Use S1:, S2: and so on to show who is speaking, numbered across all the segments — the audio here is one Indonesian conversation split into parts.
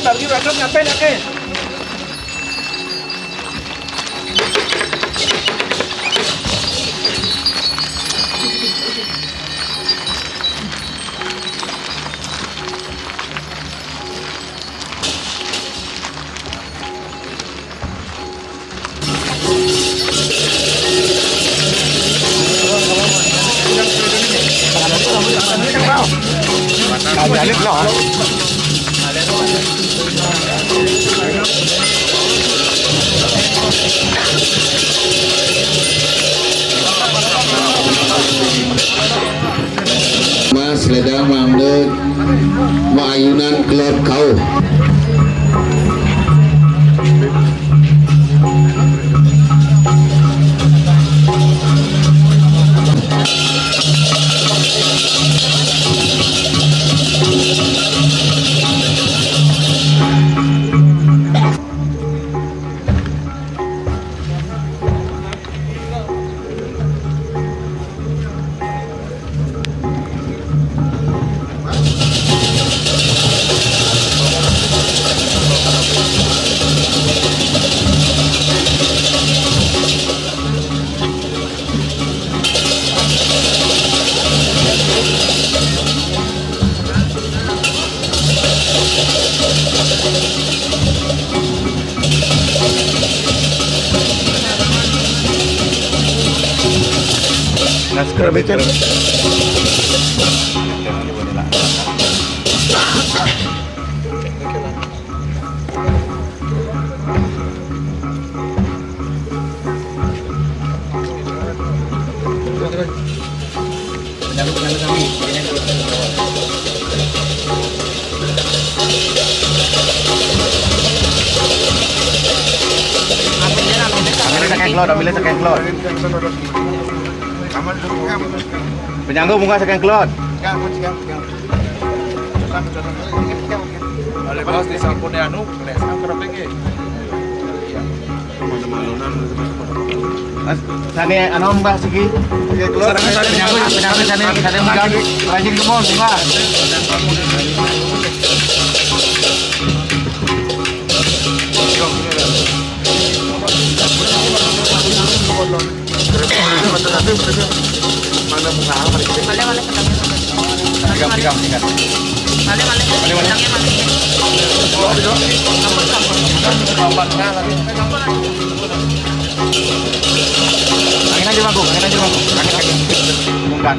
S1: Margi rakam ngapain ya? Balik loh.
S2: Mas sedang mangdut maayunan klub kau.
S1: Naskah betul. Ambil second cloud. Penyangga bunga second cloud.
S3: Oleh bos di sampun anu, kena sangkar PG.
S1: Sani anu mbak segi. Penyangga sani mbak. Rajin kemol mbak. Angin aja bangku. Bukan.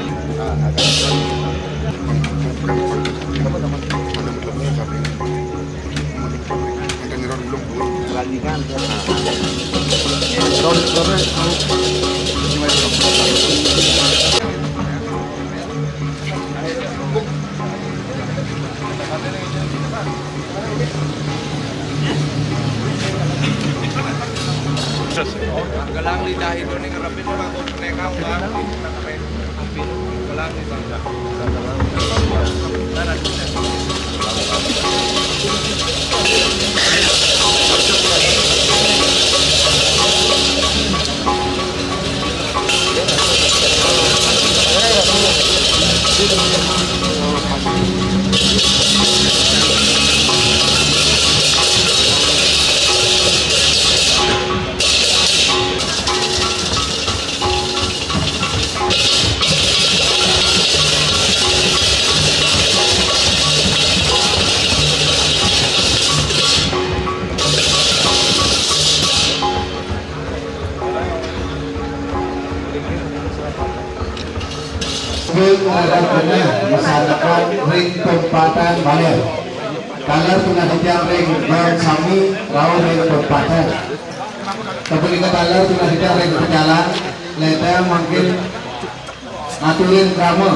S3: Galang di dahil doon ng rapid na ako penekang ba? Galang di bangsa.
S2: manggut terhadap benar masyarakat ring tempatan Baler. Kalau tengah dijang ring Bang Sami, lau ring tempatan. Tapi kita kalau tengah dijang ring berjalan, leta mungkin aturin kamu.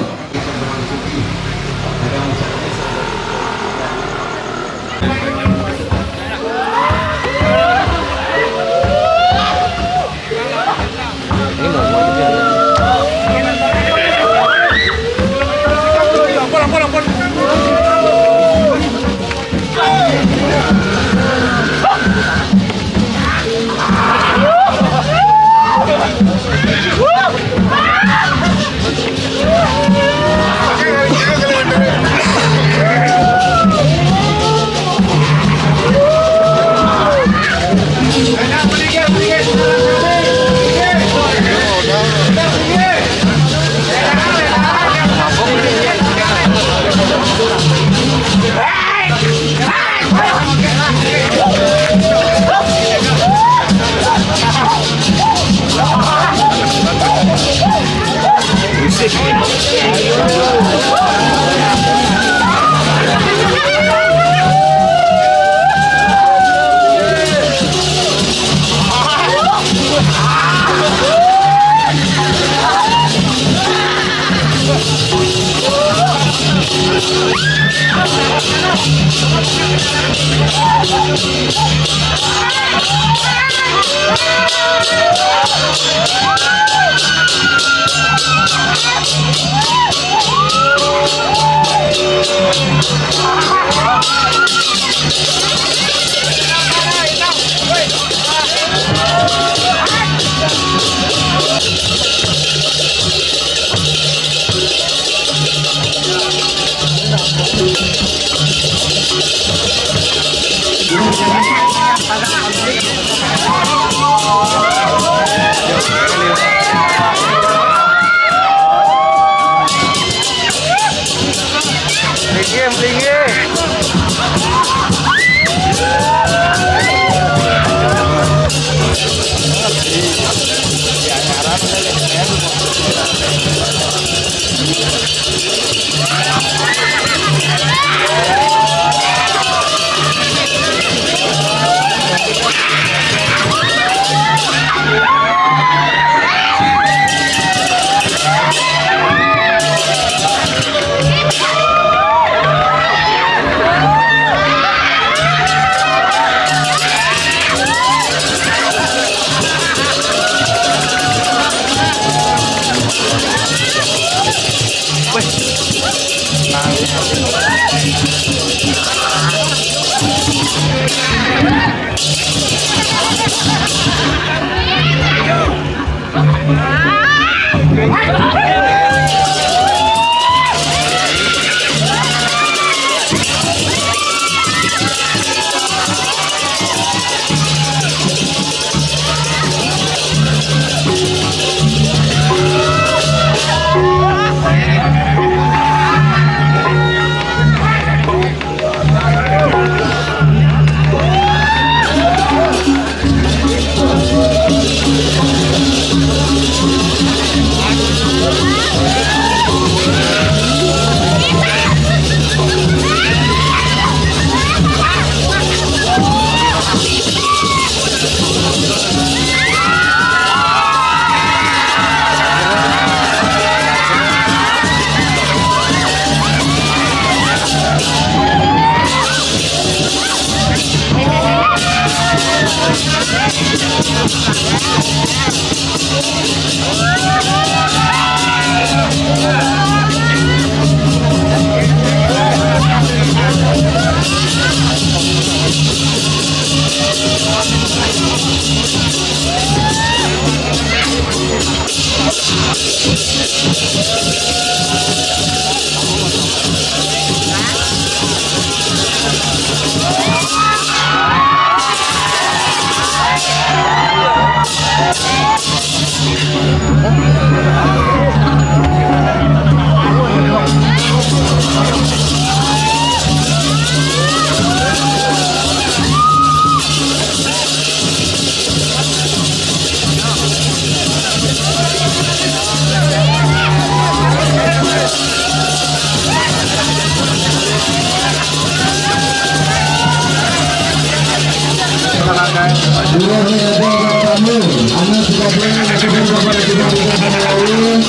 S2: Dua menjadi tamu, anak sudah berani masukkan kepada kita lain.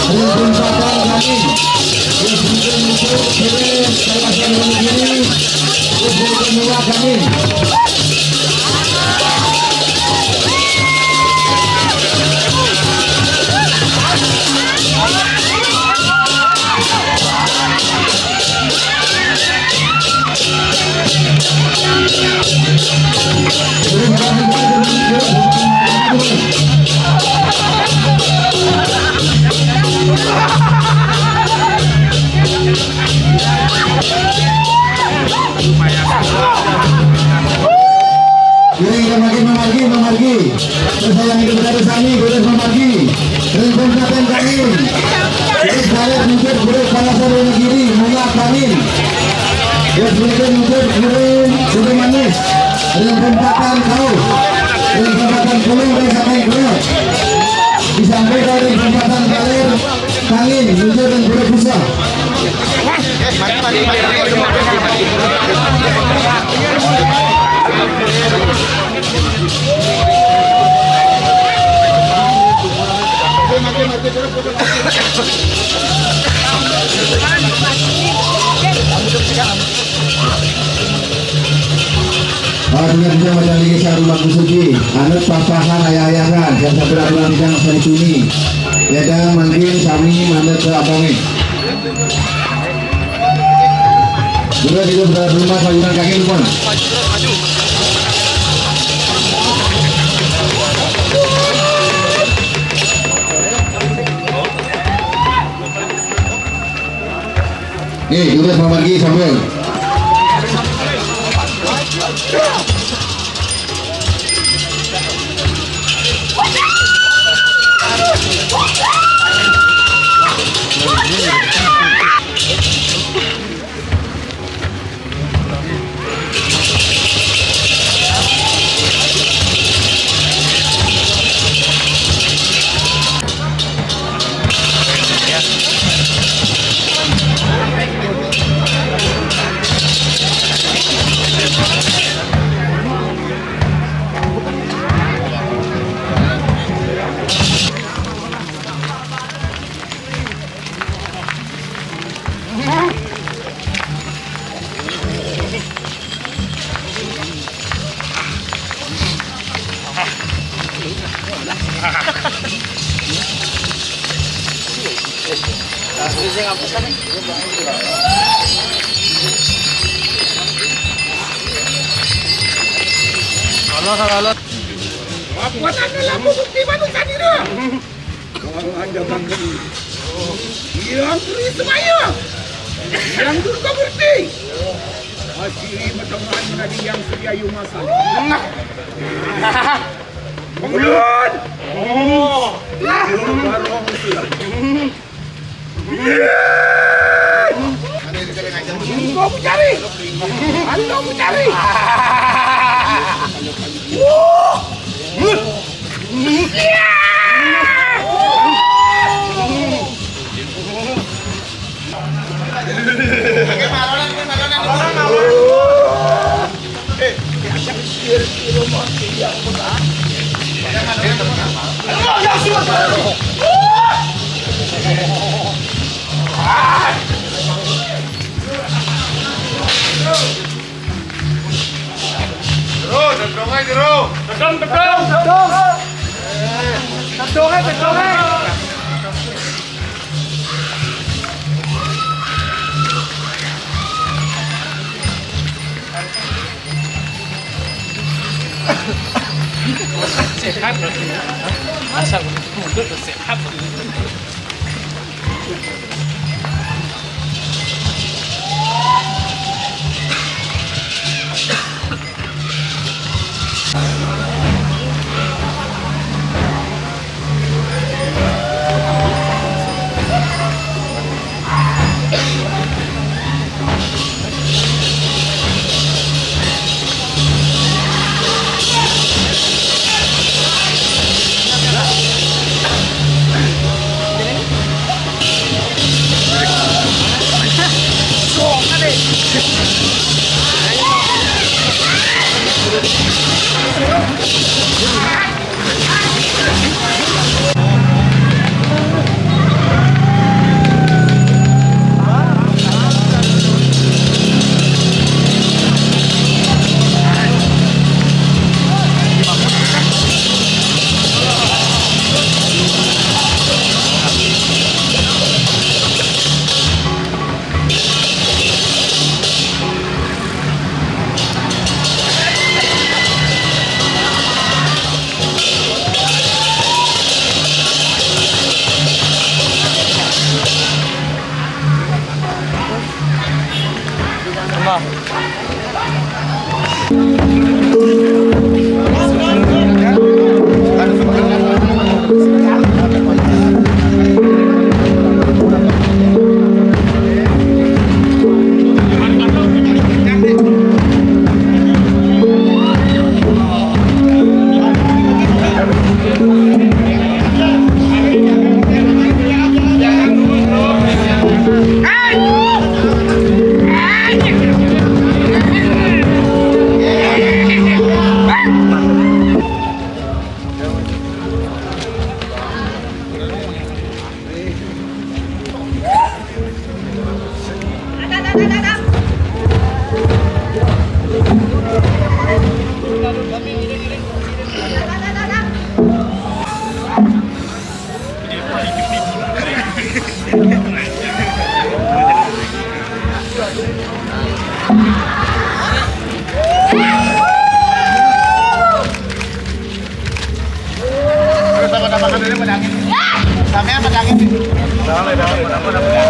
S2: Rencana kami, kiri kawasan kiri, kedua kami. Memargi, tersayang itu berada sami, boleh memargi. Rencana kami, terus balik muncul boleh kawasan negeri, mulai kami. Terus boleh muncul kirim, sudah manis. Rencana kau, rencana pulang dari sampai pulang. Disampaikan dari rencana kalir, kangin, muncul dan boleh bisa. Dengan dia macam lagi sarula kusuci, anut papahan ayah-ayahan, yang sampai aturan tidak saya tuni. Yada mungkin kami mandat ke abangnya. Juga tidak berada rumah sayuran kaki pun. Nih, juga sama lagi sambal.
S4: Buatan dalam bukti manusia itu. Kalau anda bangkit, yang teri semaya, yang durga berti, asiri matangan menadi yang sediayu masa. Bangun! Barong siap. Kau mencari, anda mencari.
S5: Sehat loh, asal mundur sehat.
S1: Dale.